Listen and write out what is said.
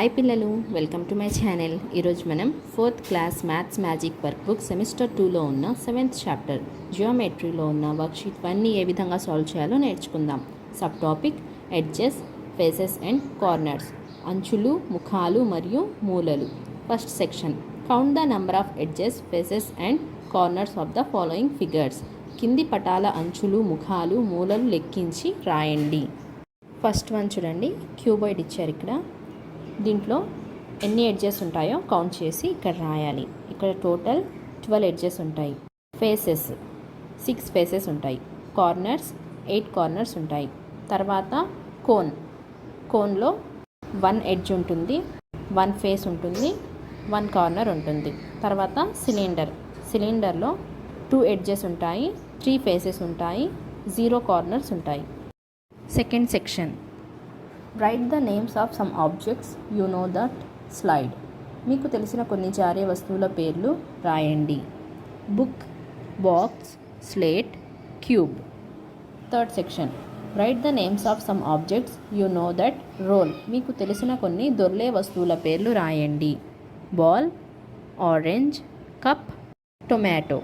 Hi పిల్లలు, welcome to my channel. ఈరోజు మనం 4th class maths magic work book semester 2లో ఉన్న 7th చాప్టర్ జియోమెట్రీలో ఉన్న వర్క్షీట్ 1ని ఏ విధంగా సాల్వ్ చేయాలో నేర్చుకుందాం. Sub topic edges, faces and corners, అంచులు, ముఖాలు మరియు మూలలు. First section, count the number of edges, faces and corners of the following figures. కింది పటాల అంచులు, ముఖాలు, మూలలు లెక్కించి రాయండి. ఫస్ట్ వన్ చూడండి, క్యూబాయిడ్ ఇచ్చారు. ఇక్కడ దీంట్లో ఎన్ని ఎడ్జెస్ ఉంటాయో కౌంట్ చేసి ఇక్కడ రాయాలి. ఇక్కడ టోటల్ 12 ఎడ్జెస్ ఉంటాయి. ఫేసెస్ 6 ఫేసెస్ ఉంటాయి. కార్నర్స్ 8 కార్నర్స్ ఉంటాయి. తర్వాత కోన్లో 1 ఎడ్జ్ ఉంటుంది, 1 ఫేస్ ఉంటుంది, 1 కార్నర్ ఉంటుంది. తర్వాత సిలిండర్లో 2 ఎడ్జెస్ ఉంటాయి, 3 ఫేసెస్ ఉంటాయి, 0 కార్నర్స్ ఉంటాయి. Second section, right the names of some objects you know that slide. మీకు తెలిసిన కొన్ని జారే వస్తువుల పేర్లు రాయండి. Book, box, slate, cube. Third section, right the names of some objects you know that roll. మీకు తెలిసిన కొన్ని దొర్లే వస్తువుల పేర్లు రాయండి. Ball, orange, cup, tomato.